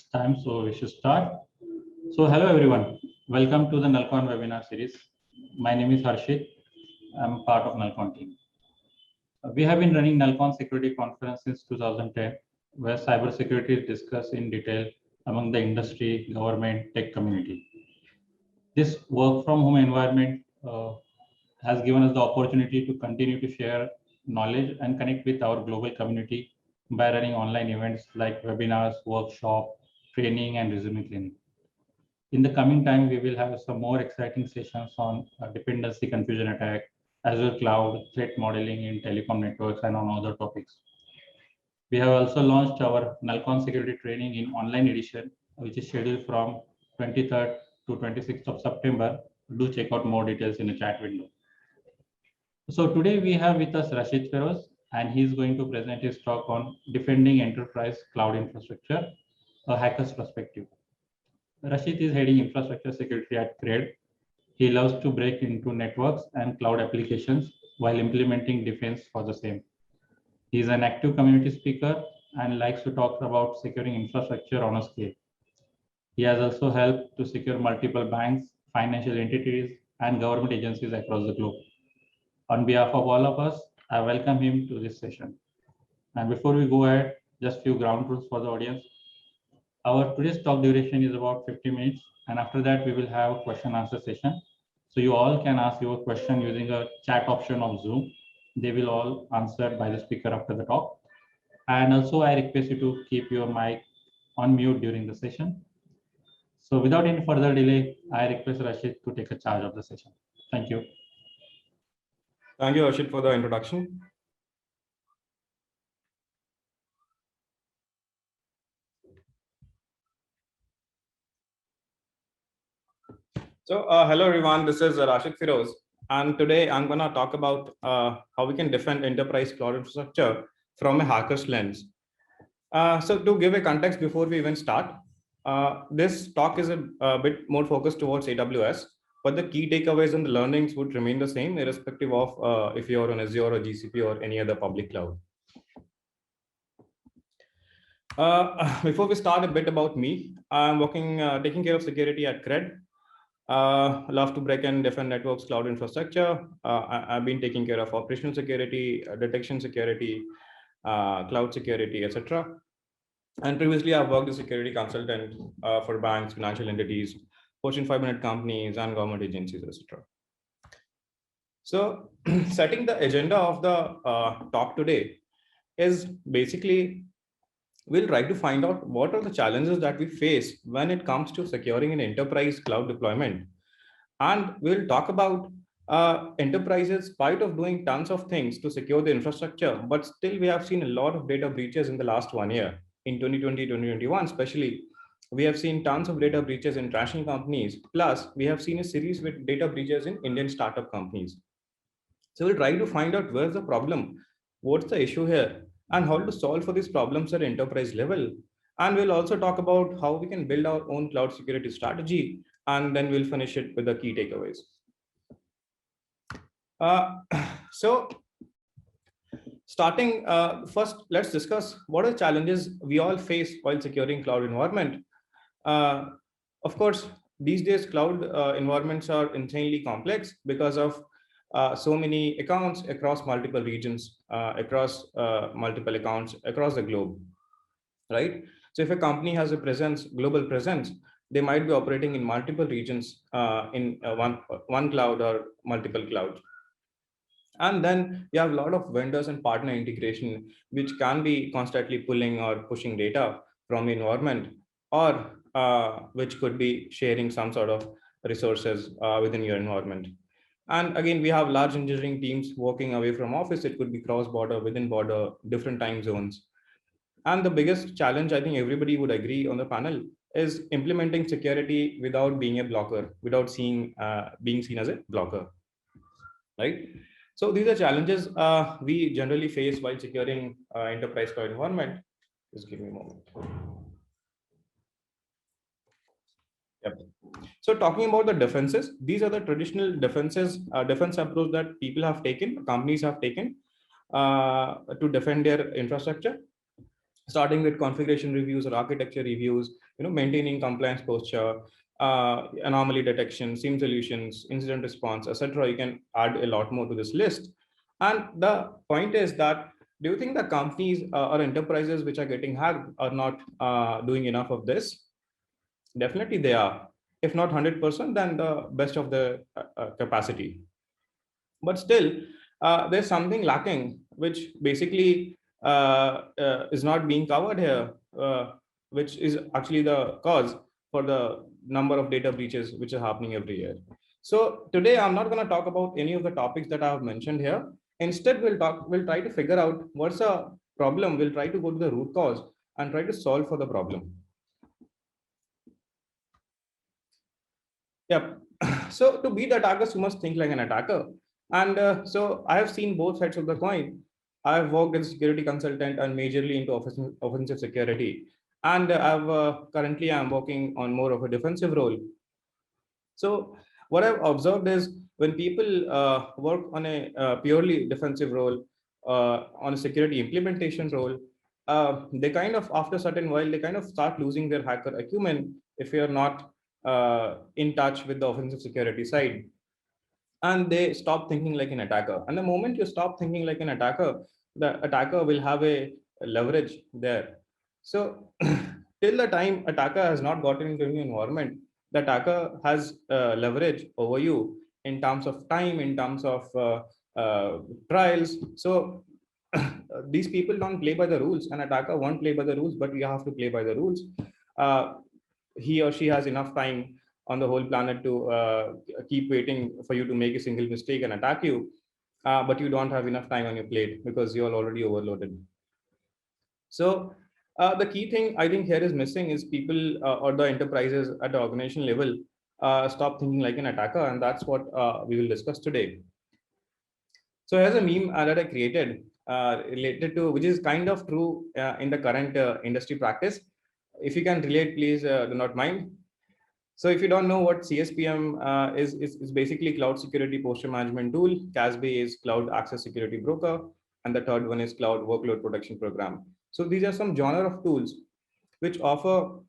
it's time, so we should start. So hello everyone, welcome to the Nalcon webinar series. My name is Harshit. I'm part of Nalcon team. We have been running Nalcon Security Conference since 2010, where cybersecurity is discussed in detail among the industry, government, tech community. This work from home environment has given us the opportunity to continue to share knowledge and connect with our global community by running online events like webinars, workshop, training, and resume cleaning. In the coming time, we will have some more exciting sessions on dependency confusion attack, Azure cloud, threat modeling in telecom networks, and on other topics. We have also launched our Nalcon security training in online edition, which is scheduled from 23rd to 26th of September. Do check out more details in the chat window. So today we have with us Rashid Feroz, and he's going to present his talk on defending enterprise cloud infrastructure, a hacker's perspective. Rashid is heading infrastructure security at CRED. He loves to break into networks and cloud applications while implementing defense for the same. He is an active community speaker and likes to talk about securing infrastructure on a scale. He has also helped to secure multiple banks, financial entities, and government agencies across the globe. On behalf of all of us, I welcome him to this session. And before we go ahead, just few ground rules for the audience. Our today's talk duration is about 50 minutes, and after that we will have a question answer session. So you all can ask your question using a chat option of Zoom. They will all answered by the speaker after the talk. And also I request you to keep your mic on mute during the session. So without any further delay, I request Rashid to take a charge of the session. Thank you. Thank you, Harshit, for the introduction. So, hello everyone, this is Rashid Feroz, and today I'm going to talk about how we can defend enterprise cloud infrastructure from a hacker's lens. So to give a context before we even start, this talk is a bit more focused towards AWS, but the key takeaways and the learnings would remain the same, irrespective of if you're on Azure or GCP or any other public cloud. Before we start, a bit about me. I'm taking care of security at CRED. Love to break and defend networks, cloud infrastructure. I've been taking care of operational security, detection security, cloud security, etc. And previously, I've worked as a security consultant for banks, financial entities, Fortune 500 companies, and government agencies, etc. So, setting the agenda of the talk today is basically we'll try to find out what are the challenges that we face when it comes to securing an enterprise cloud deployment. And we'll talk about enterprises, spite of doing tons of things to secure the infrastructure, but still we have seen a lot of data breaches in the last 1 year. In 2020, 2021, especially, we have seen tons of data breaches in international companies. Plus, we have seen a series with data breaches in Indian startup companies. So we'll try to find out where's the problem, what's the issue here, and how to solve for these problems at enterprise level. And we'll also talk about how we can build our own cloud security strategy, and then we'll finish it with the key takeaways. So starting first, let's discuss what are the challenges we all face while securing cloud environment. Of course, these days cloud environments are insanely complex because of so many accounts across multiple regions, across multiple accounts across the globe, right? So if a company has a global presence, they might be operating in multiple regions in one cloud or multiple clouds. And then you have a lot of vendors and partner integration, which can be constantly pulling or pushing data from the environment, or which could be sharing some sort of resources within your environment. And again, we have large engineering teams working away from office. It could be cross-border, within border, different time zones. And the biggest challenge, I think everybody would agree on the panel, is implementing security without being a blocker, without being seen as a blocker, right? So these are challenges we generally face while securing enterprise cloud environment. Just give me a moment. Yep. So talking about the defenses, these are the traditional defense approach that people have taken, companies have taken to defend their infrastructure. starting with configuration reviews or architecture reviews, maintaining compliance posture, anomaly detection, SIEM solutions, incident response, etc. You can add a lot more to this list. And the point is that, do you think the companies or enterprises which are getting hacked are not doing enough of this? Definitely they are. If not 100%, then the best of the capacity. But still, there's something lacking, which basically is not being covered here, which is actually the cause for the number of data breaches which are happening every year. So today, I'm not going to talk about any of the topics that I have mentioned here. Instead, we'll try to figure out what's the problem. We'll try to go to the root cause and try to solve for the problem. Yep. So to beat the attackers, you must think like an attacker. And so I have seen both sides of the coin. I have worked as a security consultant and majorly into offensive security. And currently I'm working on more of a defensive role. So what I've observed is when people work on a purely defensive role, on a security implementation role, they kind of, after a certain while, they kind of start losing their hacker acumen if you're not in touch with the offensive security side. And they stop thinking like an attacker. And the moment you stop thinking like an attacker, the attacker will have a leverage there. So till the time attacker has not gotten into the environment, the attacker has leverage over you in terms of time, in terms of trials. So these people don't play by the rules. An attacker won't play by the rules, but you have to play by the rules. He or she has enough time on the whole planet to keep waiting for you to make a single mistake and attack you, but you don't have enough time on your plate because you're already overloaded. So the key thing I think here is missing is people or the enterprises at the organization level stop thinking like an attacker, and that's what we will discuss today. So here's a meme that I created related to, which is kind of true in the current industry practice. If you can relate, please do not mind. So if you don't know what CSPM is basically Cloud Security Posture Management Tool. CASB is Cloud Access Security Broker. And the third one is Cloud Workload Protection Program. So these are some genre of tools which offer,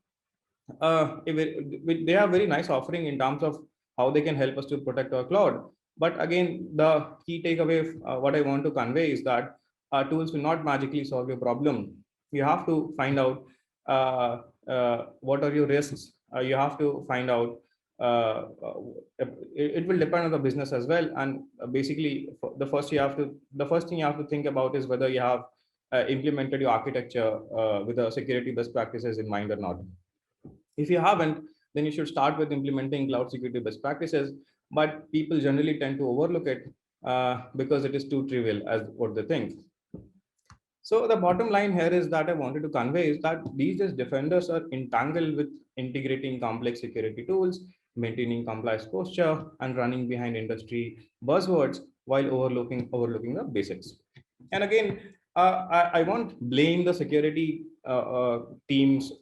they have very nice offering in terms of how they can help us to protect our cloud. But again, the key takeaway, what I want to convey is that tools will not magically solve your problem. You have to find out what are your risks. You have to find out, it will depend on the business as well. And basically, the first thing you have to think about is whether you have implemented your architecture with the security best practices in mind or not. If you haven't, then you should start with implementing cloud security best practices. But people generally tend to overlook it because it is too trivial as what they think. So the bottom line here is that I wanted to convey is that these defenders are entangled with integrating complex security tools, maintaining compliance posture, and running behind industry buzzwords while overlooking the basics. And again, I won't blame the security teams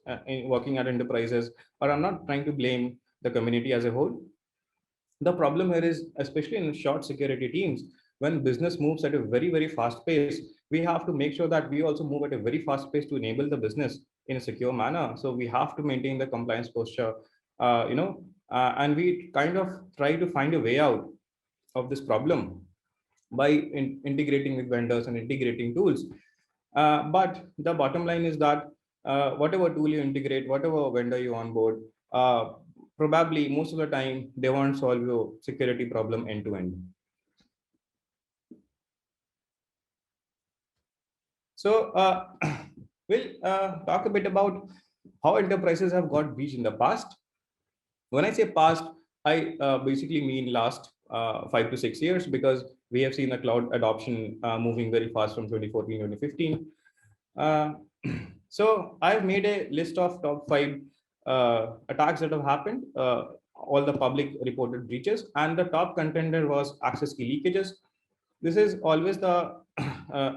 working at enterprises, or I'm not trying to blame the community as a whole. The problem here is, especially in short security teams, when business moves at a very, very fast pace, we have to make sure that we also move at a very fast pace to enable the business in a secure manner. So we have to maintain the compliance posture, and we kind of try to find a way out of this problem by integrating with vendors and integrating tools. But the bottom line is that whatever tool you integrate, whatever vendor you onboard, probably most of the time they won't solve your security problem end to end. So we'll talk a bit about how enterprises have got breached in the past. When I say past, I basically mean last 5 to 6 years, because we have seen the cloud adoption moving very fast from 2014, 2015. So I've made a list of top 5 attacks that have happened, all the public reported breaches, and the top contender was access key leakages. This is always the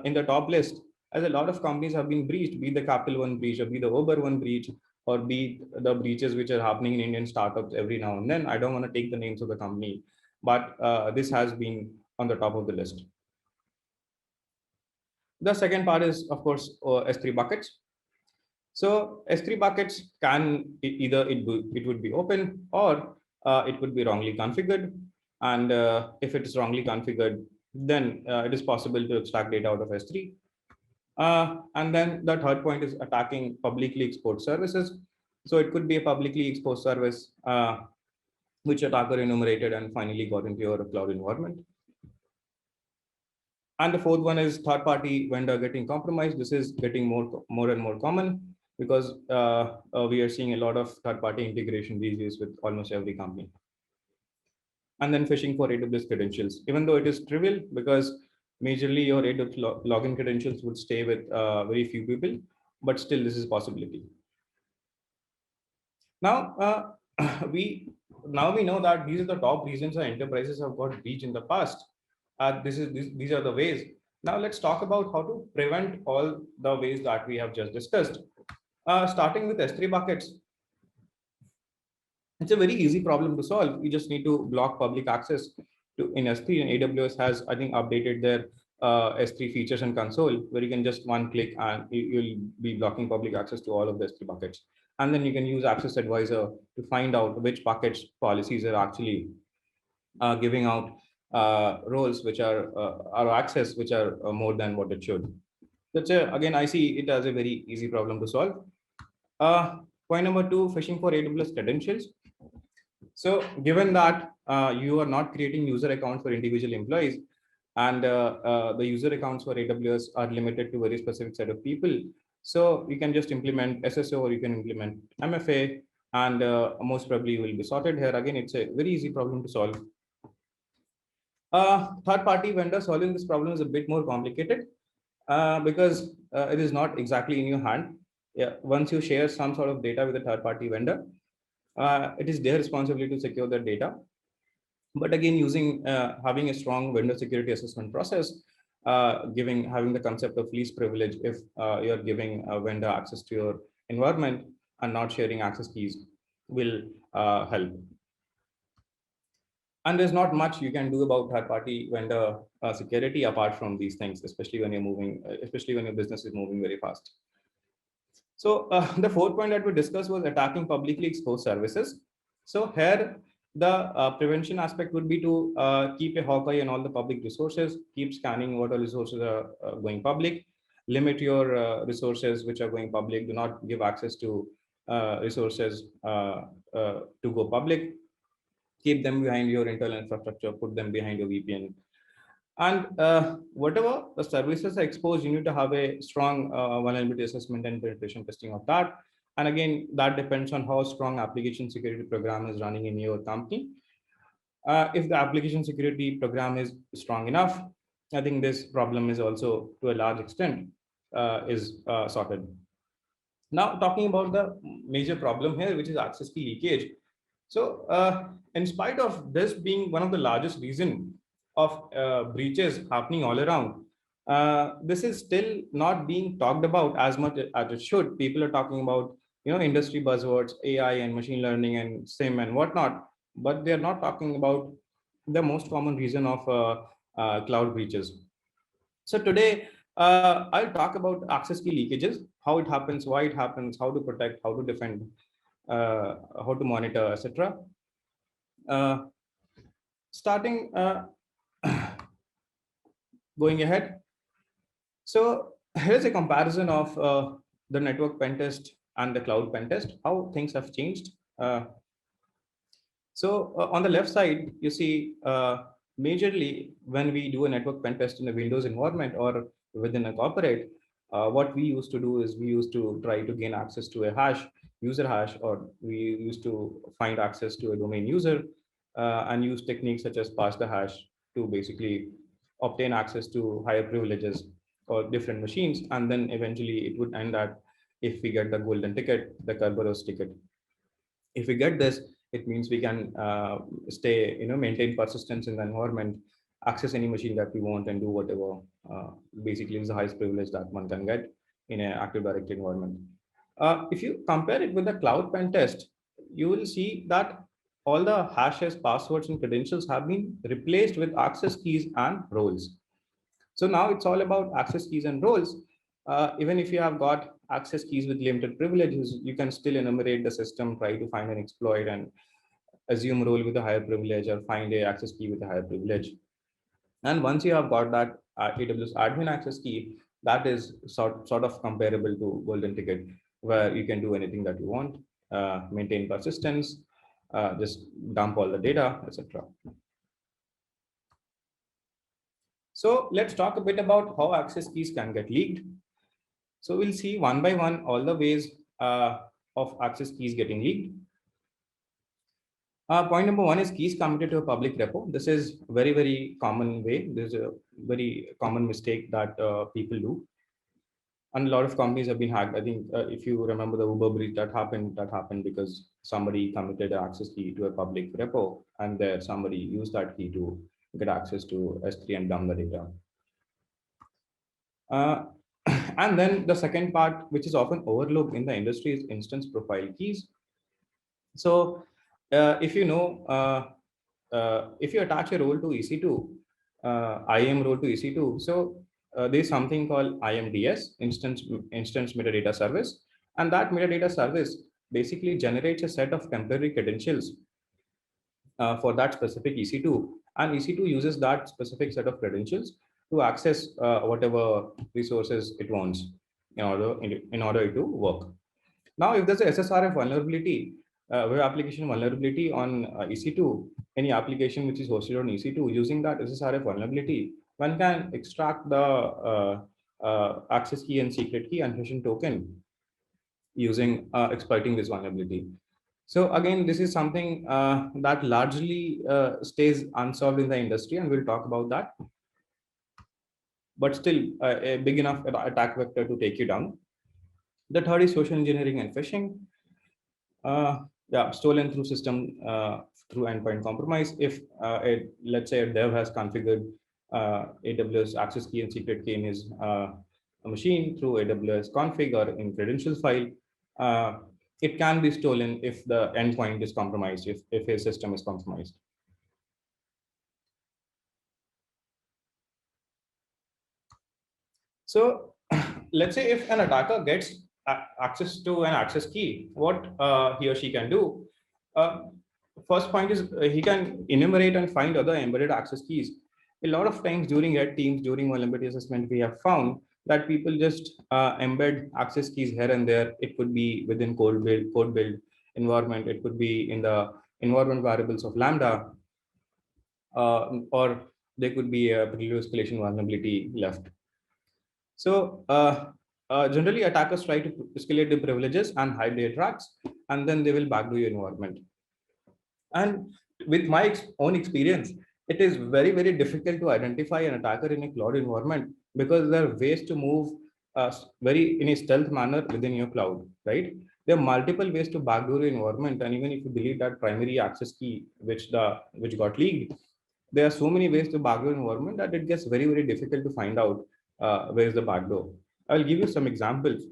in the top list, as a lot of companies have been breached, be the Capital One breach, or be the Uber One breach, or be the breaches which are happening in Indian startups every now and then. I don't want to take the names of the company, but this has been on the top of the list. The second part is, of course, S3 buckets. So S3 buckets can either it would be open or it would be wrongly configured. And if it is wrongly configured, then it is possible to extract data out of S3. And then the third point is attacking publicly exposed services. So it could be a publicly exposed service which attacker enumerated and finally got into your cloud environment. And the fourth one is third-party vendor getting compromised. This is getting more and more common because we are seeing a lot of third-party integration these days with almost every company. And then phishing for AWS credentials, even though it is trivial because majorly your AWS login credentials would stay with very few people, but still this is a possibility. Now, we know that these are the top reasons that enterprises have got breached in the past. These are the ways. Now let's talk about how to prevent all the ways that we have just discussed. Starting with S3 buckets. It's a very easy problem to solve. You just need to block public access to in S3, and AWS has, I think, updated their S3 features and console where you can just one click and you'll be blocking public access to all of the S3 buckets. And then you can use Access Advisor to find out which buckets policies are actually giving out roles which are access which are more than what it should. That's again, I see it as a very easy problem to solve. Point number 2, phishing for AWS credentials. So given that you are not creating user accounts for individual employees and the user accounts for AWS are limited to a very specific set of people, so you can just implement SSO or you can implement MFA and most probably you will be sorted here. Again, it's a very easy problem to solve. Third-party vendor solving this problem is a bit more complicated because it is not exactly in your hand. Yeah, once you share some sort of data with a third-party vendor, it is their responsibility to secure their data. But again, using having a strong vendor security assessment process, having the concept of least privilege if you're giving a vendor access to your environment and not sharing access keys will help. And there's not much you can do about third-party vendor security apart from these things, especially when your business is moving very fast. So the fourth point that we discussed was attacking publicly exposed services. So here, the prevention aspect would be to keep a hawk eye on all the public resources, keep scanning what all resources are going public, limit your resources which are going public, do not give access to resources to go public, keep them behind your internal infrastructure, put them behind your VPN. And whatever the services are exposed, you need to have a strong vulnerability assessment and penetration testing of that. And again, that depends on how strong application security program is running in your company. If the application security program is strong enough, I think this problem is also to a large extent is sorted. Now talking about the major problem here, which is access key leakage. So in spite of this being one of the largest reason of breaches happening all around, this is still not being talked about as much as it should. People are talking about industry buzzwords, AI and machine learning and SIM and whatnot, but they are not talking about the most common reason of cloud breaches. So today I'll talk about access key leakages, how it happens, why it happens, how to protect, how to defend, how to monitor, etc. Starting going ahead. So here's a comparison of the network pen test and the cloud pen test, how things have changed. So on the left side, you see majorly when we do a network pen test in a Windows environment or within a corporate, what we used to do is we used to try to gain access to a hash, user hash, or we used to find access to a domain user and use techniques such as pass the hash to basically obtain access to higher privileges or different machines. And then eventually it would end at, if we get the golden ticket, the Kerberos ticket. If we get this, it means we can maintain persistence in the environment, access any machine that we want and do whatever basically is the highest privilege that one can get in an Active Directory environment. If you compare it with the cloud pen test, you will see that all the hashes, passwords, and credentials have been replaced with access keys and roles. So now it's all about access keys and roles. Even if you have got access keys with limited privileges, you can still enumerate the system, try to find an exploit and assume role with a higher privilege or find a access key with a higher privilege. And once you have got that AWS admin access key, that is sort of comparable to golden ticket, where you can do anything that you want, maintain persistence, just dump all the data, etc. So let's talk a bit about how access keys can get leaked. So we'll see one by one all the ways of access keys getting leaked. Point number one is keys committed to a public repo. This is very, very common way. This is a very common mistake that people do. And a lot of companies have been hacked. I think if you remember the Uber breach that happened because somebody committed an access key to a public repo, and there somebody used that key to get access to S3 and dump the data. And then the second part, which is often overlooked in the industry, is instance profile keys. So if you know, if you attach a role to EC2, IAM role to EC2, so there's something called IMDS, instance metadata service, and that metadata service basically generates a set of temporary credentials for that specific EC2, and EC2 uses that specific set of credentials to access whatever resources it wants in order it to work. Now, if there's a SSRF vulnerability, web application vulnerability on EC2, any application which is hosted on EC2 using that SSRF vulnerability, one can extract the access key and secret key and hashing token using exploiting this vulnerability. So again, this is something that largely stays unsolved in the industry, and we'll talk about that. But still, a big enough attack vector to take you down. The third is social engineering and phishing. Yeah, stolen through system through endpoint compromise. If let's say a dev has configured AWS access key and secret key in his machine through AWS config or in credentials file, it can be stolen if the endpoint is compromised, if his system is compromised. So let's say if an attacker gets access to an access key, what he or she can do. First point is he can enumerate and find other embedded access keys. A lot of times during red teams, during vulnerability assessment, we have found that people just embed access keys here and there. It could be within code build environment. It could be in the environment variables of Lambda, or there could be a particular escalation vulnerability left. So generally, attackers try to escalate the privileges and hide their tracks, and then they will backdoor your environment. And with my own experience, it is very, very difficult to identify an attacker in a cloud environment because there are ways to move very in a stealth manner within your cloud, right? There are multiple ways to backdoor your environment, and even if you delete that primary access key which got leaked, there are so many ways to backdoor environment that it gets very, very difficult to find out where is the backdoor. I'll give you some examples.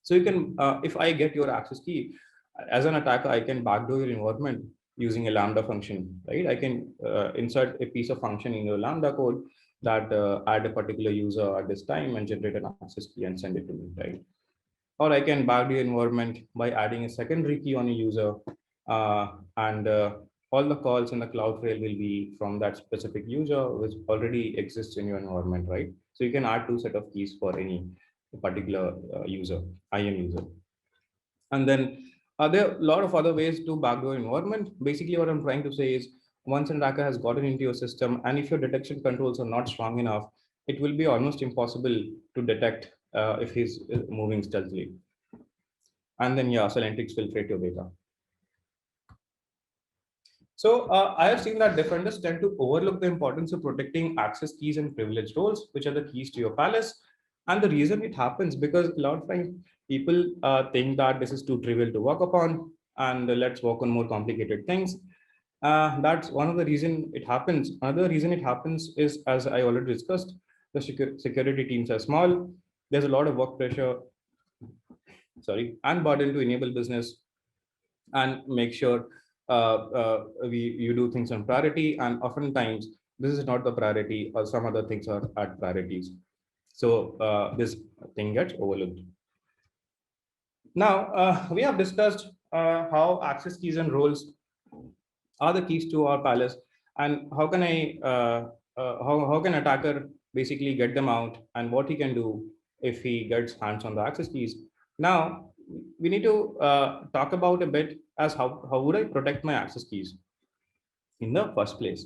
So you can, if I get your access key, as an attacker, I can backdoor your environment using a Lambda function, right? I can insert a piece of function in your Lambda code that add a particular user at this time and generate an access key and send it to me, right? Or I can backdoor your environment by adding a secondary key on a user, and all the calls in the CloudTrail will be from that specific user which already exists in your environment, right? So you can add two set of keys for any particular user, IAM user. And then there are a lot of other ways to backdoor environment. Basically, what I'm trying to say is once an attacker has gotten into your system, and if your detection controls are not strong enough, it will be almost impossible to detect if he's moving stealthily. And then, yeah, Scilentrix filtrate your data. So I have seen that defenders tend to overlook the importance of protecting access keys and privileged roles, which are the keys to your palace. And the reason it happens because a lot of times people think that this is too trivial to work upon, and let's work on more complicated things. That's one of the reason it happens. Another reason it happens is, as I already discussed, the security teams are small. There's a lot of work pressure, and burden to enable business and make sure you do things on priority, and oftentimes this is not the priority or some other things are at priorities. So this thing gets overlooked. Now, we have discussed how access keys and roles are the keys to our palace, and how can how can attacker basically get them out, and what he can do if he gets hands on the access keys. Now, we need to talk about a bit as how would I protect my access keys in the first place.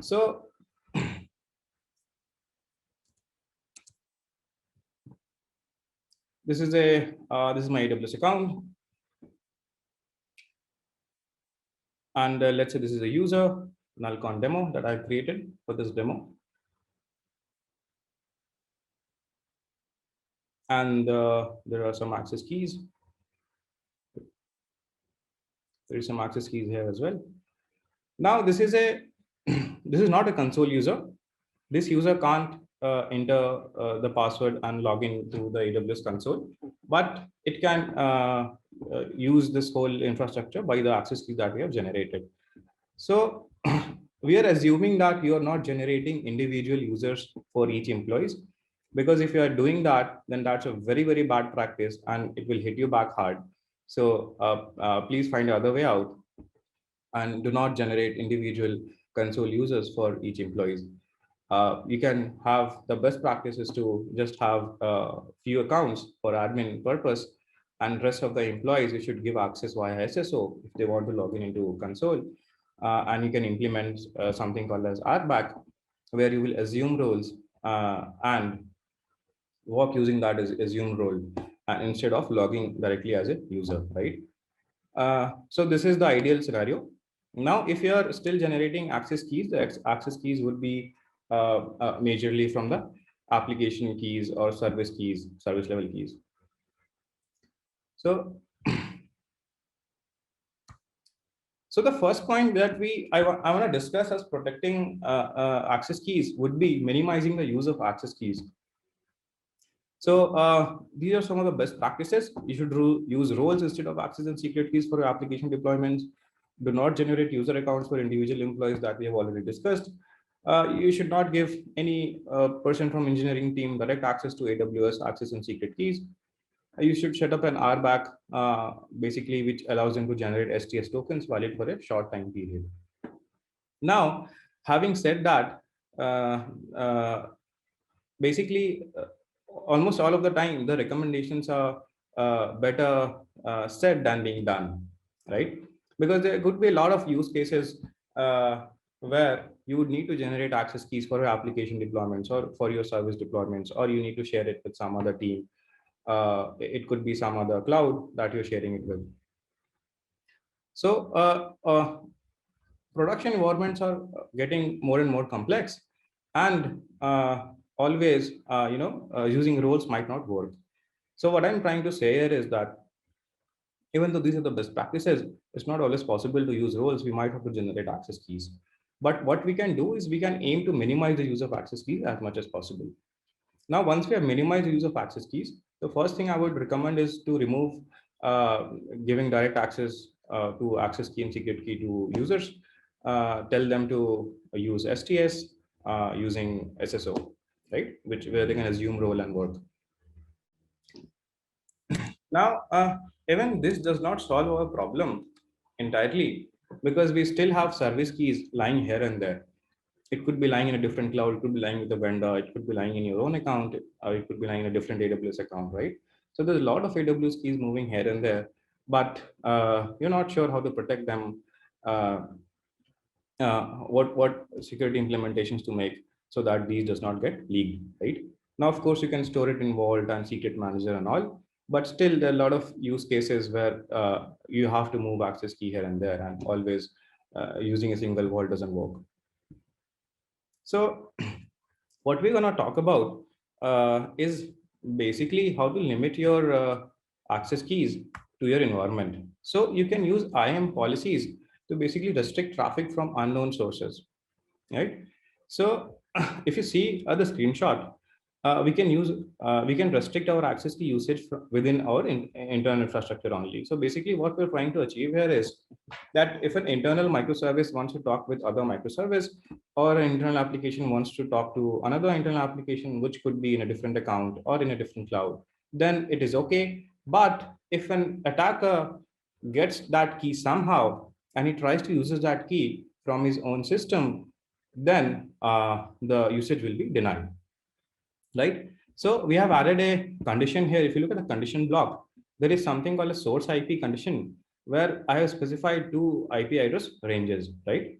So this is my AWS account, and let's say this is a user Nalcon demo that I created for this demo, and there are some access keys. There is some access keys here as well. Now this is a this is not a console user. This user can't enter the password and log in to the AWS console, but it can use this whole infrastructure by the access key that we have generated. So we are assuming that you are not generating individual users for each employees, because if you are doing that, then that's a very, very bad practice and it will hit you back hard. So please find another way out and do not generate individual console users for each employees. You can have the best practices to just have a few accounts for admin purpose, and rest of the employees you should give access via SSO if they want to log in into console. And you can implement something called as RBAC, where you will assume roles and work using that as assume role instead of logging directly as a user, right? So this is the ideal scenario. Now, if you are still generating access keys, the access keys would be majorly from the application keys or service keys, service level keys. So, so the first point that I want to discuss as protecting access keys would be minimizing the use of access keys. So these are some of the best practices. You should use roles instead of access and secret keys for your application deployments. Do not generate user accounts for individual employees that we have already discussed. You should not give any person from engineering team direct access to AWS access and secret keys. You should set up an RBAC, basically, which allows them to generate STS tokens valid for a short time period. Now, having said that, basically, almost all of the time, the recommendations are better said than being done, right? Because there could be a lot of use cases where you would need to generate access keys for your application deployments or for your service deployments, or you need to share it with some other team. It could be some other cloud that you're sharing it with. So production environments are getting more and more complex, and always, using roles might not work. So what I'm trying to say here is that even though these are the best practices, it's not always possible to use roles. We might have to generate access keys. But what we can do is we can aim to minimize the use of access keys as much as possible. Now, once we have minimized the use of access keys, the first thing I would recommend is to remove giving direct access to access key and secret key to users. Tell them to use STS using SSO, right? Where they can assume role and work. Now, even this does not solve our problem entirely, because we still have service keys lying here and there. It could be lying in a different cloud, it could be lying with a vendor, it could be lying in your own account, or it could be lying in a different AWS account, right? So there's a lot of AWS keys moving here and there, but you're not sure how to protect them, what security implementations to make so that these does not get leaked, right? Now, of course, you can store it in Vault and Secret Manager and all, but still there are a lot of use cases where you have to move access key here and there, and always using a single vault doesn't work. So what we're going to talk about is basically how to limit your access keys to your environment. So you can use IAM policies to basically restrict traffic from unknown sources, right? So if you see the screenshot, we can restrict our access key usage within our internal infrastructure only. So basically what we're trying to achieve here is that if an internal microservice wants to talk with other microservice, or an internal application wants to talk to another internal application, which could be in a different account or in a different cloud, then it is okay. But if an attacker gets that key somehow and he tries to use that key from his own system, then the usage will be denied, right? So we have added a condition here. If you look at the condition block, there is something called a source IP condition where I have specified two IP address ranges, right?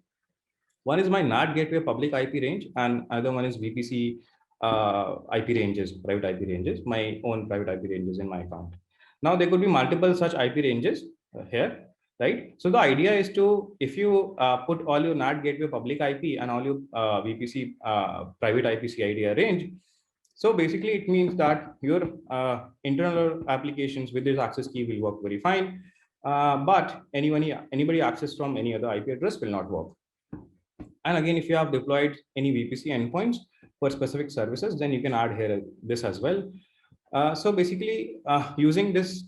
One is my NAT gateway public IP range, and another one is VPC IP ranges, private IP ranges, my own private IP ranges in my account. Now there could be multiple such IP ranges here, right? So the idea is to, if you put all your NAT gateway public IP and all your VPC private IP CIDR range, so basically it means that your internal applications with this access key will work very fine, but anybody access from any other IP address will not work. And again, if you have deployed any VPC endpoints for specific services, then you can add here this as well. So basically, using this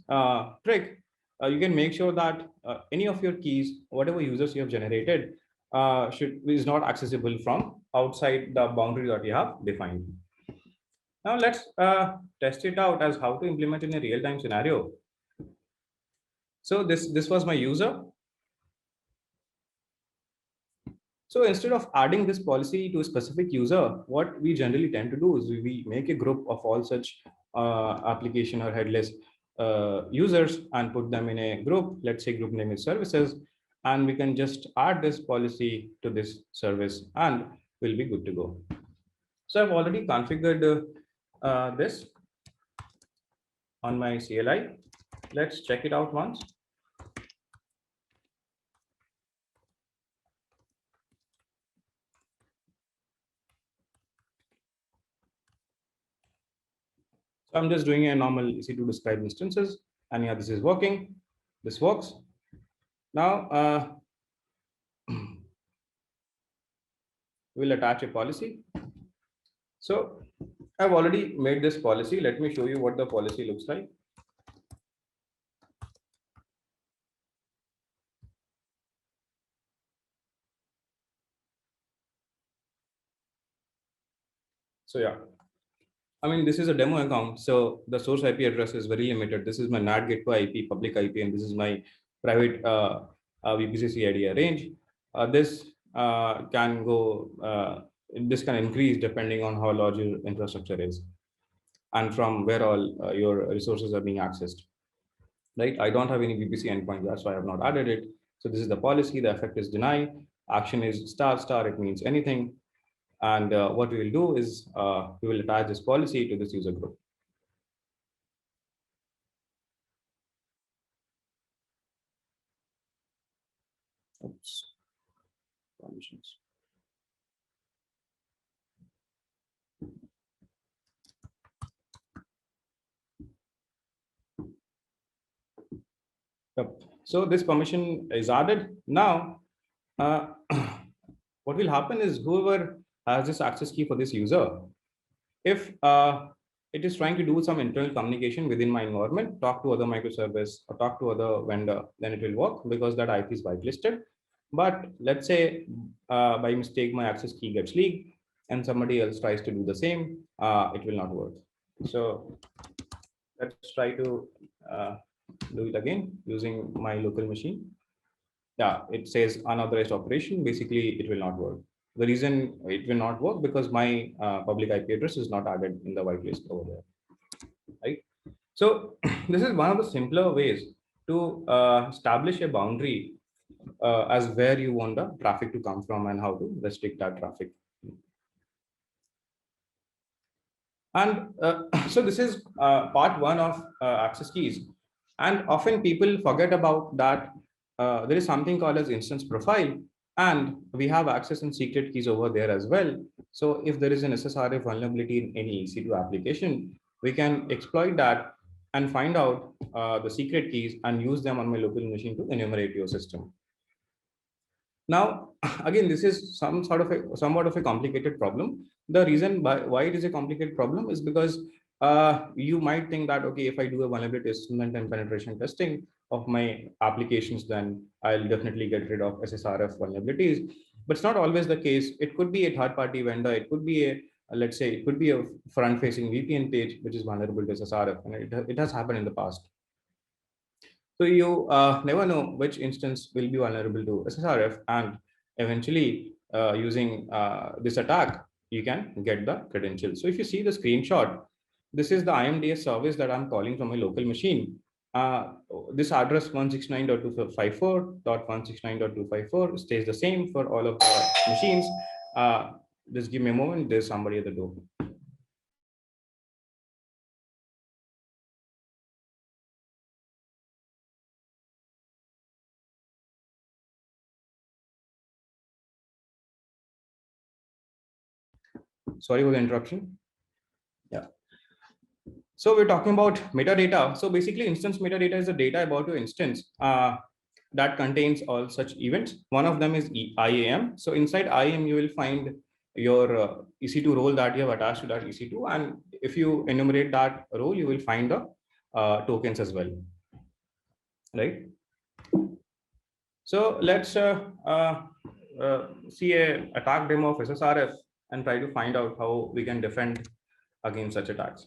trick, you can make sure that any of your keys, whatever users you have generated, is not accessible from outside the boundary that you have defined. Now let's test it out as how to implement in a real-time scenario. So this was my user. So instead of adding this policy to a specific user, what we generally tend to do is we make a group of all such application or headless users and put them in a group. Let's say group name is services, and we can just add this policy to this service and we'll be good to go. So I've already configured this on my CLI. Let's check it out once. So I'm just doing a normal EC2 describe instances, and yeah, this is working. This works. Now we'll attach a policy. So I've already made this policy. Let me show you what the policy looks like. So yeah, I mean, this is a demo account. So the source IP address is very limited. This is my NAT gateway IP, public IP, and this is my private VPC CIDR range. This can go, this can increase depending on how large your infrastructure is and from where all your resources are being accessed, right? I don't have any VPC endpoint, that's why I have not added it. So this is the policy, the effect is deny, action is star, it means anything. And what we will do is we will attach this policy to this user group. Oops. Permissions. Yep. So this permission is added. Now, what will happen is whoever has this access key for this user, if it is trying to do some internal communication within my environment, talk to other microservice or talk to other vendor, then it will work because that IP is whitelisted. But let's say by mistake, my access key gets leaked and somebody else tries to do the same, it will not work. So let's try to do it again using my local machine. Yeah, it says unauthorized operation. Basically, it will not work. The reason it will not work because my public IP address is not added in the whitelist over there, right? So this is one of the simpler ways to establish a boundary as where you want the traffic to come from and how to restrict that traffic. And so this is part one of access keys. And often people forget about that there is something called as instance profile, and we have access and secret keys over there as well. So if there is an SSRF vulnerability in any EC2 application, we can exploit that and find out the secret keys and use them on my local machine to enumerate your system. Now, again, this is somewhat of a complicated problem. The reason why it is a complicated problem is because you might think that, okay, if I do a vulnerability assessment and penetration testing of my applications, then I'll definitely get rid of SSRF vulnerabilities. But it's not always the case. It could be a third-party vendor. It could be a, let's say, it could be a front-facing VPN page, which is vulnerable to SSRF. And it has happened in the past. So you never know which instance will be vulnerable to SSRF, and eventually using this attack, you can get the credentials. So if you see the screenshot, this is the IMDS service that I'm calling from my local machine. This address 169.254.169.254 stays the same for all of the machines. Just give me a moment. There's somebody at the door. Sorry for the interruption. Yeah. So we're talking about metadata. So basically, instance metadata is the data about your instance that contains all such events. One of them is IAM. So inside IAM, you will find your EC2 role that you have attached to that EC2. And if you enumerate that role, you will find the tokens as well, right? So let's see a attack demo of SSRF and try to find out how we can defend against such attacks.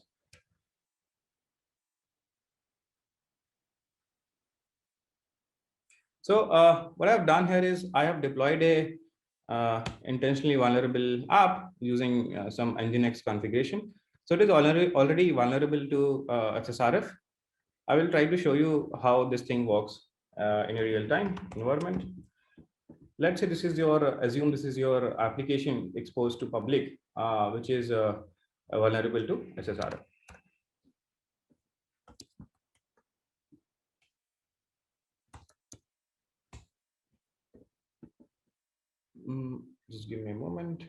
So what I've done here is I have deployed a intentionally vulnerable app using some Nginx configuration. So it is already vulnerable to SSRF. I will try to show you how this thing works in a real-time environment. Let's say this is your, assume this is your application exposed to public, which is vulnerable to SSRF. Just give me a moment.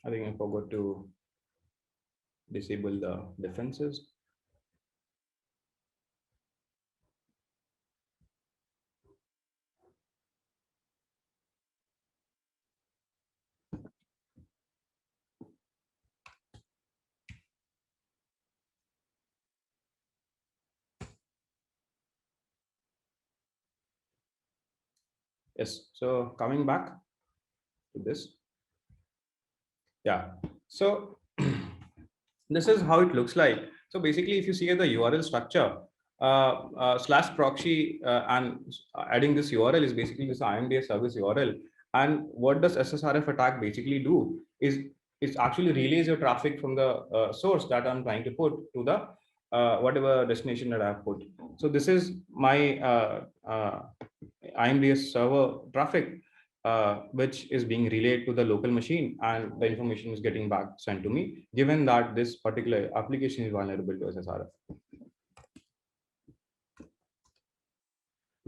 I think I forgot to disable the defenses. Yes, so coming back to this. Yeah, so this is how it looks like. So basically, if you see the URL structure, slash proxy and adding this URL is basically this IMDS service URL. And what does SSRF attack basically do is it actually relays your traffic from the source that I'm trying to put to the whatever destination that I've put. So this is my IMDS server traffic, which is being relayed to the local machine, and the information is getting back sent to me, given that this particular application is vulnerable to SSRF.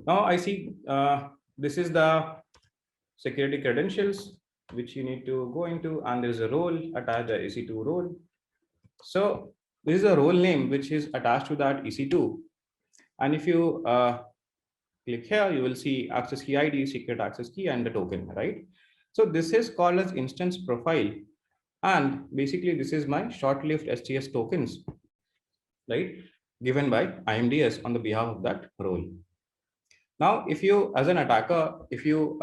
Now I see this is the security credentials which you need to go into, and there's a role attached, the EC2 role. So this is a role name which is attached to that EC2, and if you click here, you will see access key ID, secret access key, and the token, right? So this is called as instance profile. And basically this is my short-lived STS tokens, right? Given by IMDS on the behalf of that role. Now, if you, as an attacker, if you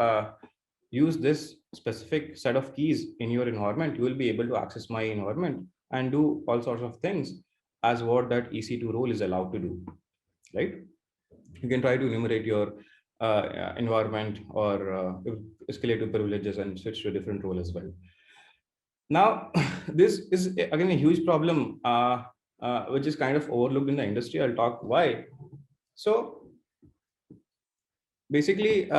use this specific set of keys in your environment, you will be able to access my environment and do all sorts of things as what that EC2 role is allowed to do, right? You can try to enumerate your environment or escalate to privileges and switch to a different role as well. Now, this is again a huge problem, which is kind of overlooked in the industry. I'll talk why. So basically,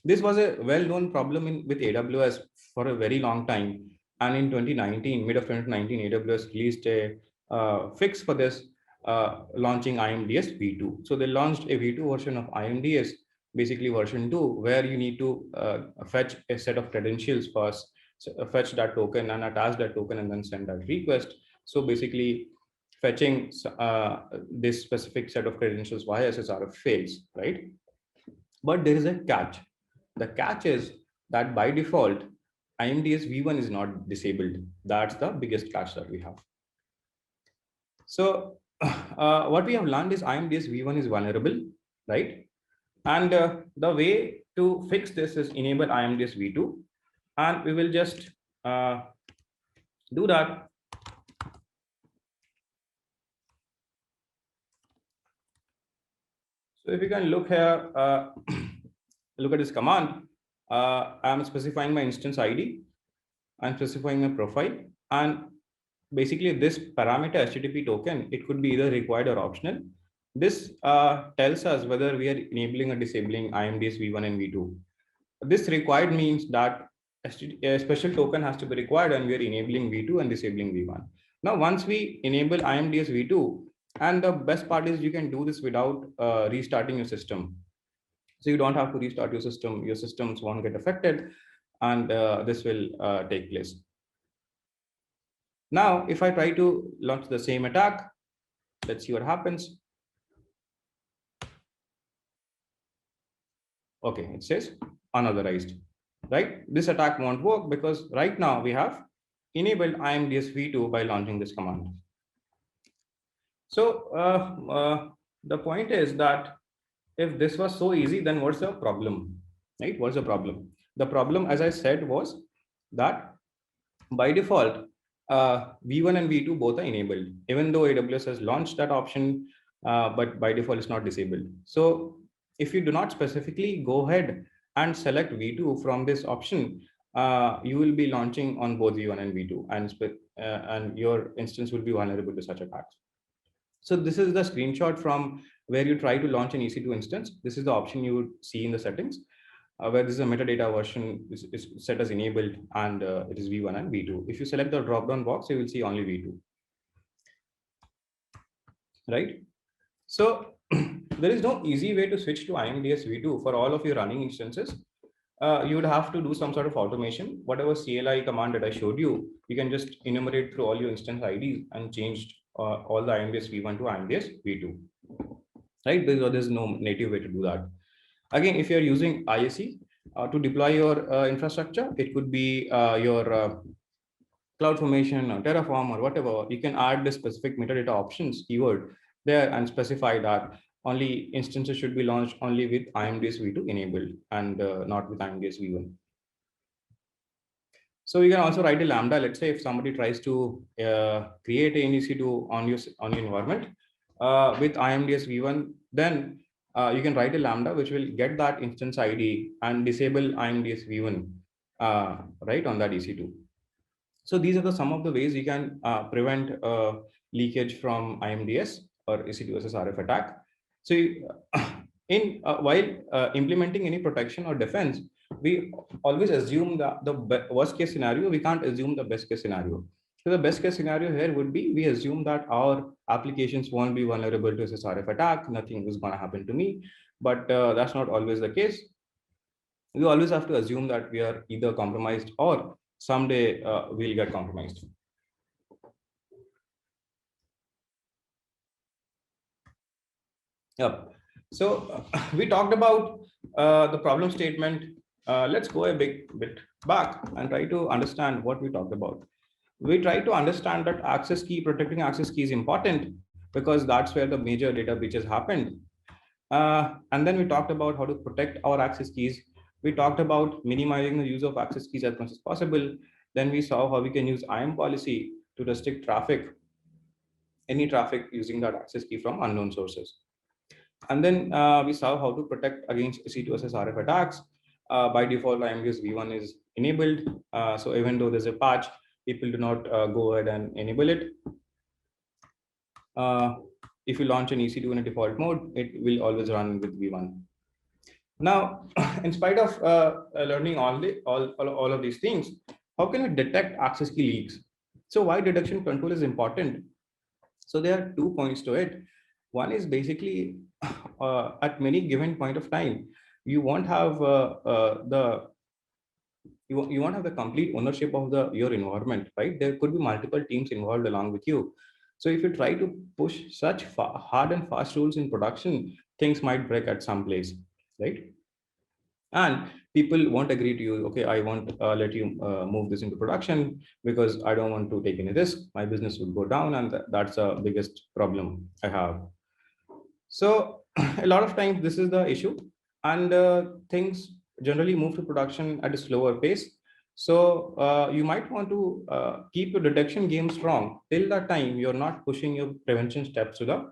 this was a well-known problem with AWS for a very long time. And in 2019, mid of 2019, AWS released a fix for this, launching IMDS v2. So they launched a v2 version of IMDS, basically version 2, where you need to fetch a set of credentials first, fetch that token and attach that token and then send that request. So basically fetching this specific set of credentials via SSRF fails, right? But there is a catch. The catch is that by default, IMDS v1 is not disabled. That's the biggest catch that we have. So what we have learned is IMDS v1 is vulnerable, right? And the way to fix this is enable IMDS v2, and we will just do that. So if you can look here, look at this command. I'm specifying my instance ID. I'm specifying my profile, and basically this parameter HTTP token, it could be either required or optional. This tells us whether we are enabling or disabling IMDS v1 and v2. This required means that a special token has to be required and we are enabling v2 and disabling v1. Now, once we enable IMDS v2, and the best part is you can do this without restarting your system. So you don't have to restart your system. Your systems won't get affected, and this will take place. Now, if I try to launch the same attack, let's see what happens. Okay, it says unauthorized, right? This attack won't work because right now we have enabled IMDS v2 by launching this command. So the point is that if this was so easy, then what's the problem, right? What's the problem? The problem, as I said, was that by default, v1 and v2 both are enabled, even though AWS has launched that option, but by default it's not disabled. So if you do not specifically go ahead and select v2 from this option, you will be launching on both v1 and v2, and your instance will be vulnerable to such attacks. So this is the screenshot from where you try to launch an EC2 instance. This is the option you would see in the settings, where this is a metadata version is set as enabled, and it is v1 and v2. If you select the drop-down box, you will see only v2, right? So there is no easy way to switch to IMDS v2 for all of your running instances. You would have to do some sort of automation. Whatever CLI command that I showed you, you can just enumerate through all your instance IDs and change all the IMDS v1 to IMDS v2, right? There's no native way to do that. Again, if you're using ISE to deploy your infrastructure, it could be your CloudFormation or Terraform or whatever. You can add the specific metadata options keyword there and specify that only instances should be launched only with IMDS v2 enabled and not with IMDS v1. So you can also write a Lambda. Let's say if somebody tries to create an EC2 on your environment with IMDS v1, then you can write a Lambda which will get that instance ID and disable IMDS v1 right on that EC2. So these are some of the ways you can prevent leakage from IMDS or EC2 SSRF attack. So while implementing any protection or defense, we always assume the worst case scenario. We can't assume the best case scenario. So the best case scenario here would be we assume that our applications won't be vulnerable to SSRF attack. Nothing is going to happen to me. But that's not always the case. We always have to assume that we are either compromised or someday we'll get compromised. Yep. So we talked about the problem statement. Let's go a bit back and try to understand what we talked about. We try to understand that protecting access key is important because that's where the major data breaches happened. And then we talked about how to protect our access keys. We talked about minimizing the use of access keys as much as possible. Then we saw how we can use IAM policy to restrict any traffic using that access key from unknown sources. And then we saw how to protect against EC2 SSRF attacks. By default, IMDS v1 is enabled. So even though there's a patch, people do not go ahead and enable it. If you launch an EC2 in a default mode, it will always run with v1. Now, in spite of learning all of these things, how can we detect access key leaks? So why detection control is important? So there are 2 points to it. One is basically at many given point of time, you won't have the complete ownership of your environment, right? There could be multiple teams involved along with you. So if you try to push such hard and fast rules in production, things might break at some place, right? And people won't agree to you. Okay, I won't let you move this into production because I don't want to take any risk. My business would go down, and that's the biggest problem I have. So a lot of times this is the issue, and things generally move to production at a slower pace. So you might want to keep your detection game strong till that time you're not pushing your prevention steps to the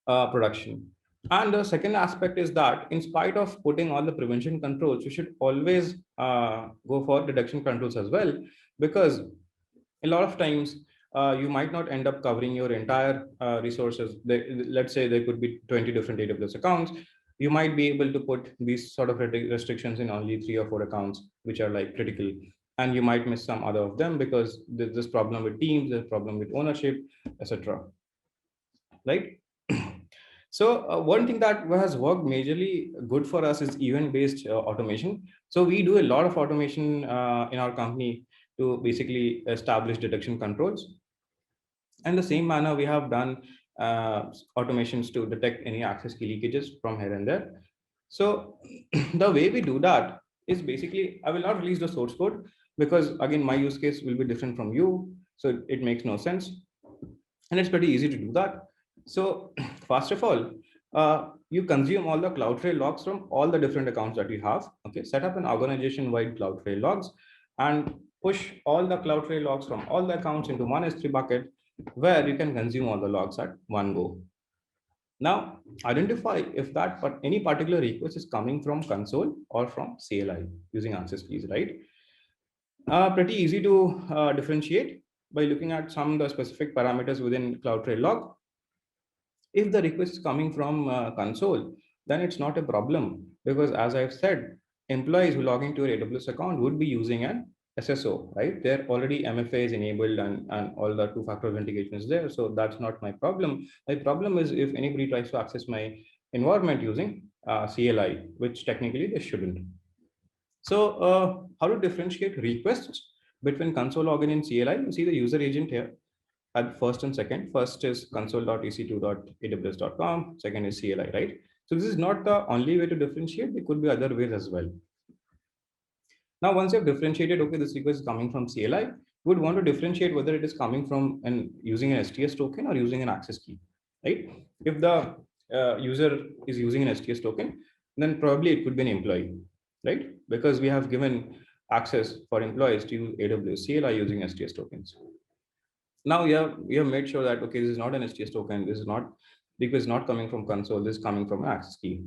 production. And the second aspect is that in spite of putting all the prevention controls, you should always go for detection controls as well, because a lot of times you might not end up covering your entire resources. Let's say there could be 20 different AWS accounts. You might be able to put these sort of restrictions in only 3 or 4 accounts, which are like critical. And you might miss some other of them because there's this problem with teams, there's problem with ownership, etc. Right? So one thing that has worked majorly good for us is event-based automation. So we do a lot of automation in our company to basically establish detection controls. And the same manner, we have done automations to detect any access key leakages from here and there. So the way we do that is basically, I will not release the source code because again, my use case will be different from you. So it makes no sense. And it's pretty easy to do that. So first of all, you consume all the CloudTrail logs from all the different accounts that you have. Okay, set up an organization-wide CloudTrail logs and push all the CloudTrail logs from all the accounts into one S3 bucket where you can consume all the logs at one go. Now, identify if that any particular request is coming from console or from CLI using access keys, right? Pretty easy to differentiate by looking at some of the specific parameters within CloudTrail log. If the request is coming from console, then it's not a problem because as I've said, employees who log into your AWS account would be using an SSO, right? They're already MFA is enabled and all the two-factor authentication is there. So that's not my problem. My problem is if anybody tries to access my environment using CLI, which technically they shouldn't. So how to differentiate requests between console login and CLI? You see the user agent here at first and second. First is console.ec2.aws.com. Second is CLI, right? So this is not the only way to differentiate. There could be other ways as well. Now, once you've differentiated, okay, this request is coming from CLI, you would want to differentiate whether it is coming from using an STS token or using an access key, right? If the user is using an STS token, then probably it could be an employee, right? Because we have given access for employees to use AWS CLI using STS tokens. Now we have made sure that, okay, this is not an STS token. This is not, because it's not coming from console. This is coming from an access key.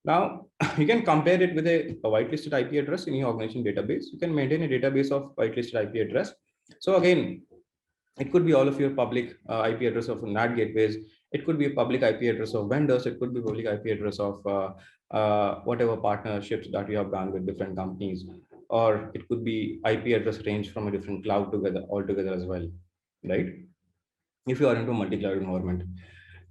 Now you can compare it with a whitelisted IP address in your organization database. You can maintain a database of whitelisted IP address. So again, it could be all of your public IP address of NAT gateways. It could be a public IP address of vendors. It could be public IP address of whatever partnerships that you have done with different companies, or it could be IP address range from a different cloud altogether as well, right? If you are into a multi-cloud environment.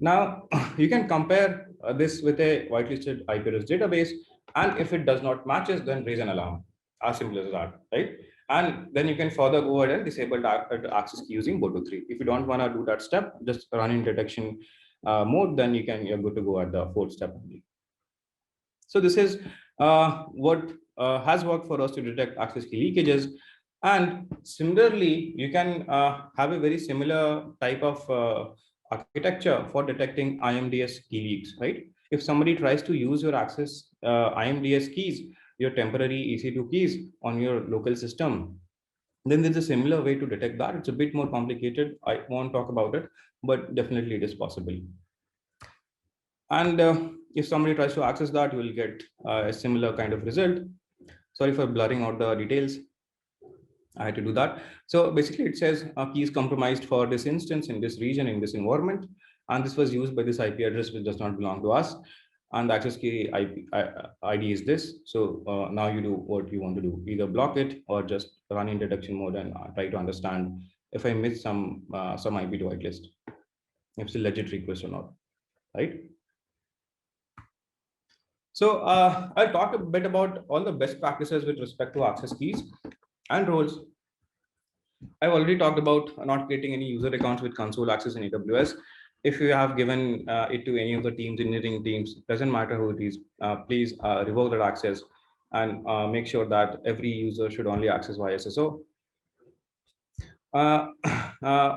Now, you can compare this with a whitelisted IP address database, and if it does not matches, then raise an alarm. As simple as that, right? And then you can further go ahead and disable access key using Boto3. If you don't want to do that step, just run in detection mode, then you're good to go at the fourth step only. So this is what has worked for us to detect access key leakages. And similarly, you can have a very similar type of architecture for detecting IMDS key leaks, right? If somebody tries to use your access IMDS keys, your temporary EC2 keys on your local system, then there's a similar way to detect that. It's a bit more complicated. I won't talk about it, but definitely it is possible. And if somebody tries to access that, you will get a similar kind of result. Sorry for blurring out the details. I had to do that. So basically it says key is compromised for this instance in this region, in this environment. And this was used by this IP address, which does not belong to us. And the access key ID is this. So now you do what you want to do, either block it or just run in detection mode and try to understand if I missed some IP to whitelist, if it's a legit request or not, right? So I'll talk a bit about all the best practices with respect to access keys and roles. I've already talked about not creating any user accounts with console access in AWS. if you have given it to any of the teams, engineering teams, doesn't matter who it is, please revoke that access and make sure that every user should only access via SSO. Uh,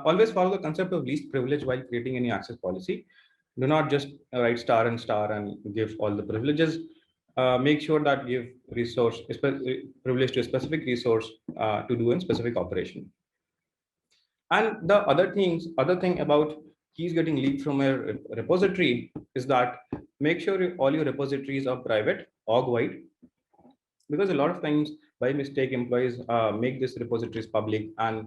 always follow the concept of least privilege while creating any access policy. Do not just write star and star and give all the privileges. Make sure that give privilege to a specific resource to do a specific operation. And the other thing about keys getting leaked from a repository is that make sure all your repositories are private, org wide, because a lot of times by mistake employees make these repositories public, and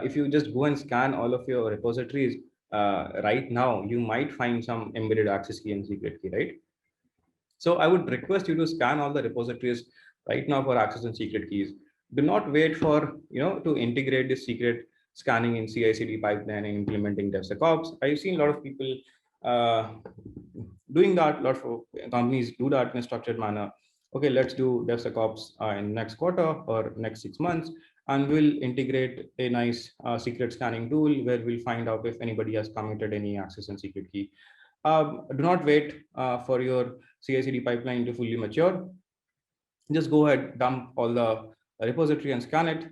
if you just go and scan all of your repositories right now, you might find some embedded access key and secret key, right? So I would request you to scan all the repositories right now for access and secret keys. Do not wait for to integrate this secret scanning in CI/CD pipeline and implementing DevSecOps. I've seen a lot of people uh, doing that. A lot of companies do that in a structured manner. Okay, let's do DevSecOps in next quarter or next 6 months, and we'll integrate a nice secret scanning tool where we'll find out if anybody has committed any access and secret key. Do not wait for your CI/CD pipeline to fully mature. Just go ahead, dump all the repository and scan it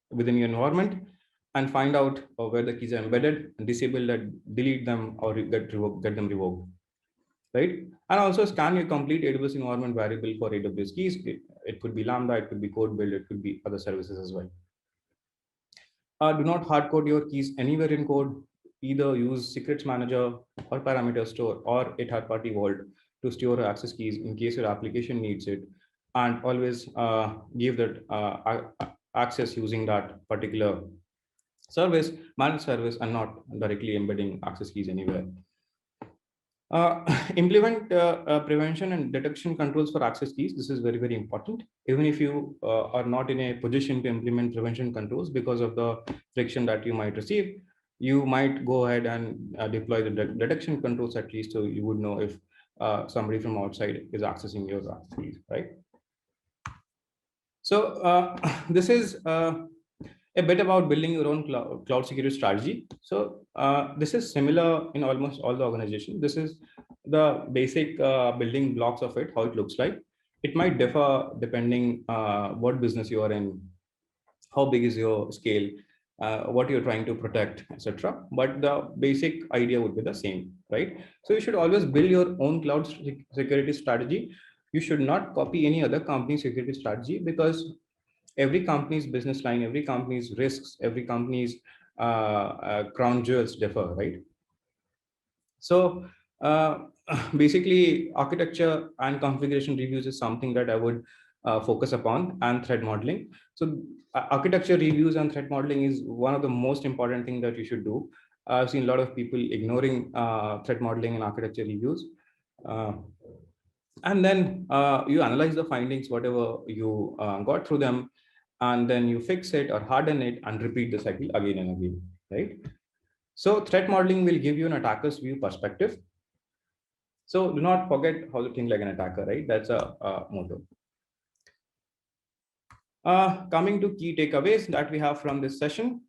within your environment and find out where the keys are embedded, and disable that, delete them, or get them revoked, right? And also scan your complete AWS environment variable for AWS keys. It could be Lambda, it could be code build, it could be other services as well. Do not hard code your keys anywhere in code. Either use secrets manager or parameter store or a third party vault to store access keys in case your application needs it, and always give that access using that particular service, managed service, and not directly embedding access keys anywhere. Implement prevention and detection controls for access keys. This is very, very important. Even if you are not in a position to implement prevention controls because of the friction that you might receive, you might go ahead and deploy the detection controls at least, so you would know if somebody from outside is accessing your access keys, right? So this is a bit about building your own cloud security strategy. So this is similar in almost all the organizations. This is the basic building blocks of it, how it looks like. It might differ depending what business you are in, how big is your scale, what you're trying to protect, etc. But the basic idea would be the same, right? So you should always build your own cloud security strategy. You should not copy any other company's security strategy, because every company's business line, every company's risks, every company's crown jewels differ, right? So basically, architecture and configuration reviews is something that I would focus upon, and threat modeling. So architecture reviews and threat modeling is one of the most important things that you should do. I've seen a lot of people ignoring threat modeling and architecture reviews. And then you analyze the findings, whatever you got through them, and then you fix it or harden it and repeat the cycle again and again, right? So threat modeling will give you an attacker's view perspective. So do not forget how to think like an attacker, right? That's a motto. Coming to key takeaways that we have from this session,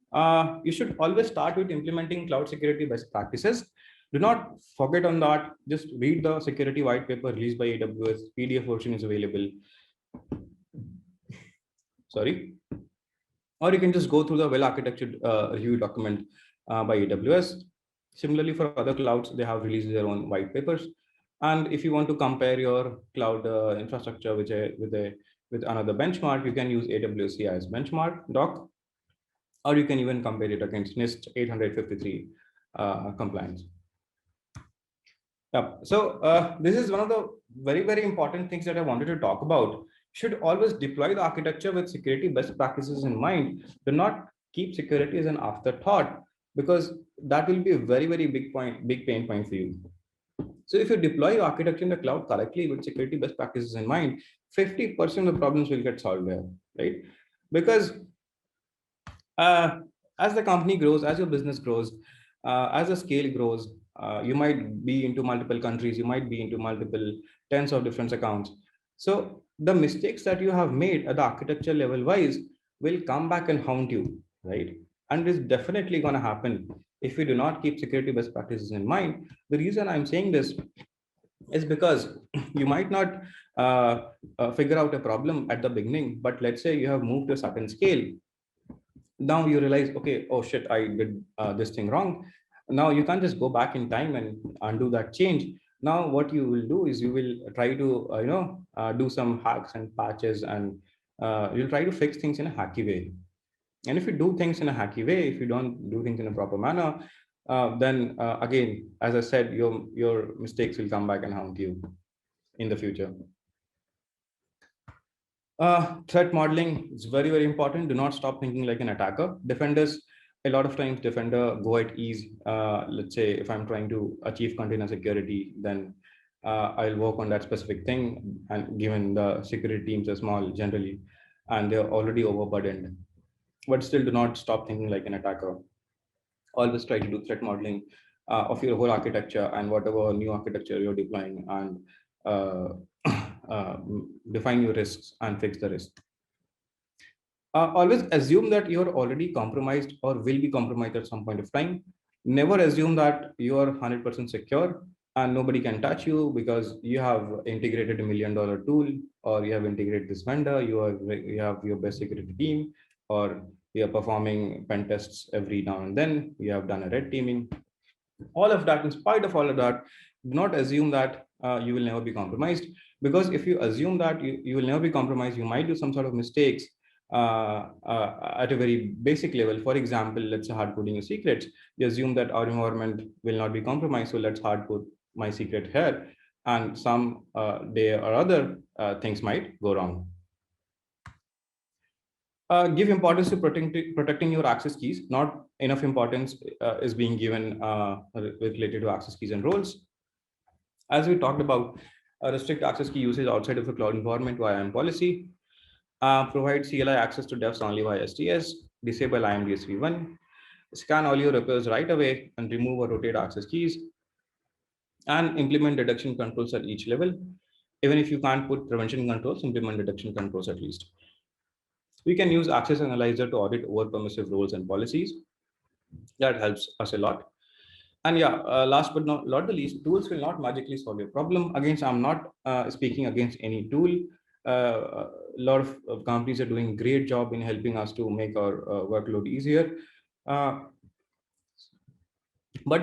you should always start with implementing cloud security best practices. Do not forget on that. Just read the security white paper released by AWS. PDF version is available. Sorry. Or you can just go through the well-architected review document by AWS. Similarly, for other clouds, they have released their own white papers. And if you want to compare your cloud infrastructure with another benchmark, you can use AWS CI's benchmark doc, or you can even compare it against NIST 853 compliance. Yeah. So this is one of the very, very important things that I wanted to talk about. Should always deploy the architecture with security best practices in mind. Do not keep security as an afterthought, because that will be a very, very big pain point for you. So if you deploy your architecture in the cloud correctly with security best practices in mind, 50% of the problems will get solved there, right? Because as the company grows, as your business grows, as the scale grows, you might be into multiple countries, you might be into multiple tens of different accounts. So the mistakes that you have made at the architecture level wise will come back and haunt you, right? And it's definitely going to happen if we do not keep security best practices in mind. The reason I'm saying this is because you might not figure out a problem at the beginning, but let's say you have moved to a certain scale. Now you realize, okay, oh shit, I did this thing wrong. Now you can't just go back in time and undo that change. Now what you will do is you will try to do some hacks and patches, and you'll try to fix things in a hacky way. And if you do things in a hacky way, if you don't do things in a proper manner, then again, as I said, your mistakes will come back and haunt you in the future. Threat modeling is very, very important. Do not stop thinking like an attacker. Defenders, a lot of times defender go at ease. Let's say if I'm trying to achieve container security, then I'll work on that specific thing. And given the security teams are small generally, and they're already overburdened, but still do not stop thinking like an attacker. Always try to do threat modeling of your whole architecture and whatever new architecture you're deploying, and define your risks and fix the risk. Always assume that you're already compromised or will be compromised at some point of time. Never assume that you are 100% secure and nobody can touch you because you have integrated $1 million tool, or you have integrated this vendor, you have your best security team, or you are performing pen tests every now and then, you have done a red teaming. All of that, in spite of all of that, do not assume that you will never be compromised, because if you assume that you will never be compromised, you might do some sort of mistakes at a very basic level. For example, let's say hard coding your secrets. You assume that our environment will not be compromised, so let's hard code my secret here, and some day or other things might go wrong. Give importance to protecting your access keys. Not enough importance is being given related to access keys and roles. As we talked about, restrict access key usage outside of a cloud environment via IAM policy. Provide CLI access to devs only via STS. Disable IMDS v1. Scan all your repairs right away and remove or rotate access keys. And implement detection controls at each level. Even if you can't put prevention controls, implement detection controls at least. We can use Access Analyzer to audit over permissive roles and policies. That helps us a lot. And yeah, last but not the least, tools will not magically solve your problem. Again, so I'm not speaking against any tool. A lot of companies are doing a great job in helping us to make our workload easier. But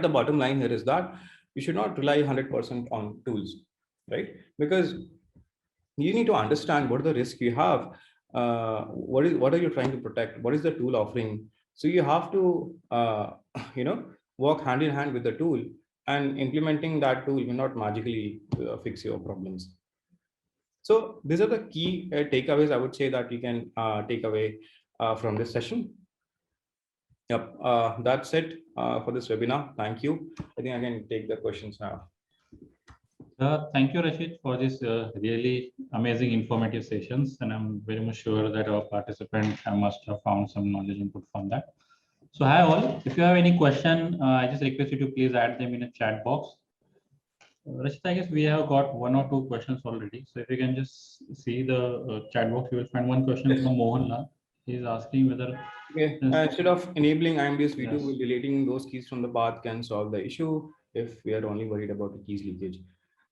the bottom line here is that you should not rely 100% on tools, right? Because you need to understand what are the risks you have. What are you trying to protect? What is the tool offering? So you have to, work hand in hand with the tool, and implementing that tool will not magically fix your problems. So these are the key takeaways I would say that you can take away from this session. Yep, that's it for this webinar. Thank you. I think I can take the questions now. Thank you, Rashid, for this really amazing informative sessions. And I'm very much sure that our participants must have found some knowledge input from that. So hi all, if you have any question, I just request you to please add them in a chat box. Rashid, I guess we have got 1 or 2 questions already. So if you can just see the chat box, you will find one question from Mohanlal. He is asking whether instead of enabling IMDS v2, deleting those keys from the path can solve the issue if we are only worried about the keys leakage.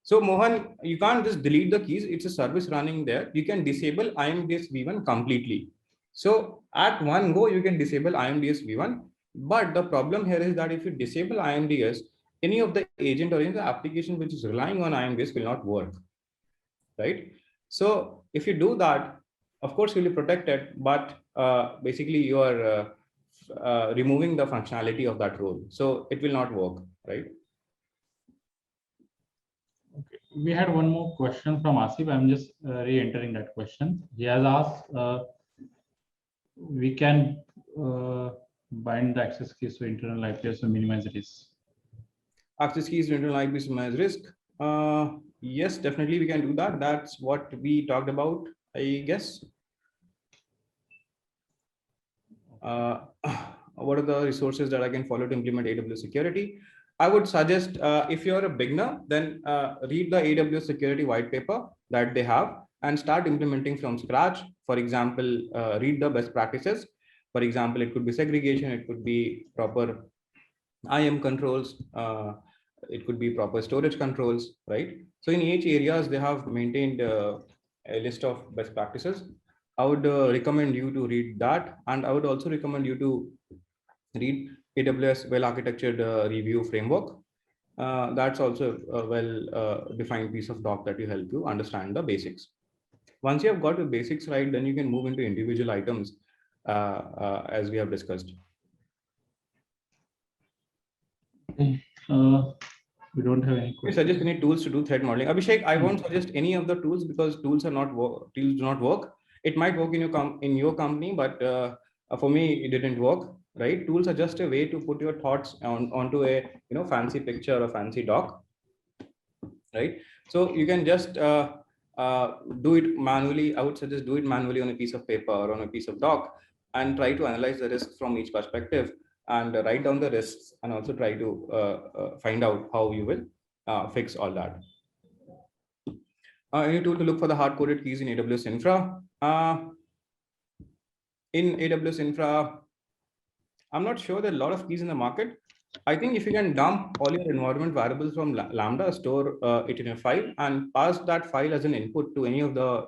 So Mohan, you can't just delete the keys. It's a service running there. You can disable IMDS v1 completely. So at one go, you can disable IMDS v1. But the problem here is that if you disable IMDS, any of the agent or any of the application which is relying on IMDS will not work, right? So if you do that, of course, you'll be protected, but basically you are removing the functionality of that role. So it will not work, right? Okay. We had one more question from Asif. I'm just re-entering that question. He has asked, we can bind the access keys to internal IPs to minimize risk. Access keys to internal IPs to minimize risk. Yes, definitely we can do that. That's what we talked about, I guess. What are the resources that I can follow to implement AWS security? I would suggest if you're a beginner, then read the AWS security white paper that they have and start implementing from scratch. For example, read the best practices. For example, it could be segregation, it could be proper IAM controls, it could be proper storage controls, right? So in each areas, they have maintained a list of best practices. I would recommend you to read that. And I would also recommend you to read AWS well-architectured review framework. That's also a well-defined piece of doc that will help you understand the basics. Once you have got the basics right, then you can move into individual items as we have discussed. We don't have any We questions. suggest any tools to do threat modeling. Abhishek, I won't suggest any of the tools because tools tools do not work. It might work in your company, but for me, it didn't work. Right? Tools are just a way to put your thoughts onto a fancy picture or fancy doc. Right? So you can just do it manually. I would suggest do it manually on a piece of paper or on a piece of doc and try to analyze the risk from each perspective and write down the risks and also try to find out how you will fix all that. Any tool to look for the hard-coded keys in AWS Infra? In AWS Infra, I'm not sure there are a lot of keys in the market. I think if you can dump all your environment variables from Lambda, store it in a file and pass that file as an input to any of the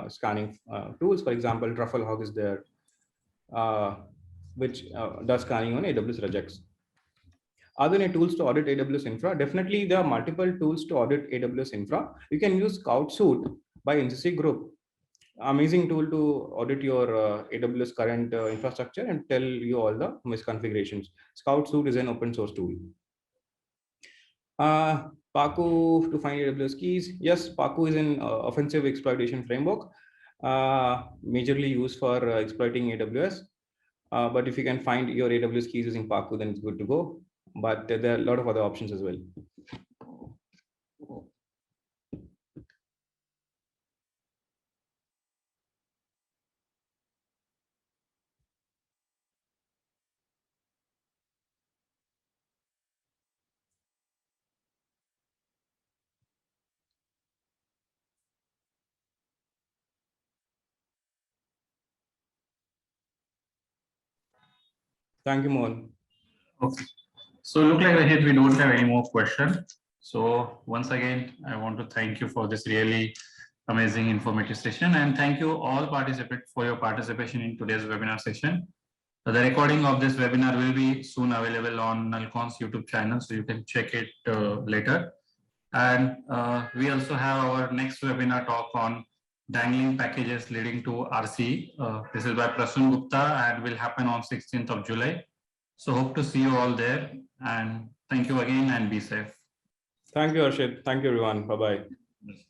scanning tools. For example, Trufflehog is there, which does scanning on AWS regex. Are there any tools to audit AWS Infra? Definitely, there are multiple tools to audit AWS Infra. You can use ScoutSuite by NCC Group. Amazing tool to audit your AWS current infrastructure and tell you all the misconfigurations. ScoutSuite is an open source tool. Pacu to find AWS keys. Yes, Pacu is an offensive exploitation framework, majorly used for exploiting AWS. But if you can find your AWS keys using Pacu, then it's good to go. But there are a lot of other options as well. Thank you, Mohan. Okay. So look like ahead we don't have any more questions. So once again, I want to thank you for this really amazing informative session and thank you all participants for your participation in today's webinar session. The recording of this webinar will be soon available on Nalcon's YouTube channel, so you can check it later. And we also have our next webinar talk on dangling packages leading to RC. This is by Prasun Gupta and will happen on 16th of July. So hope to see you all there and thank you again and be safe. Thank you, Arshit. Thank you, everyone. Bye-bye.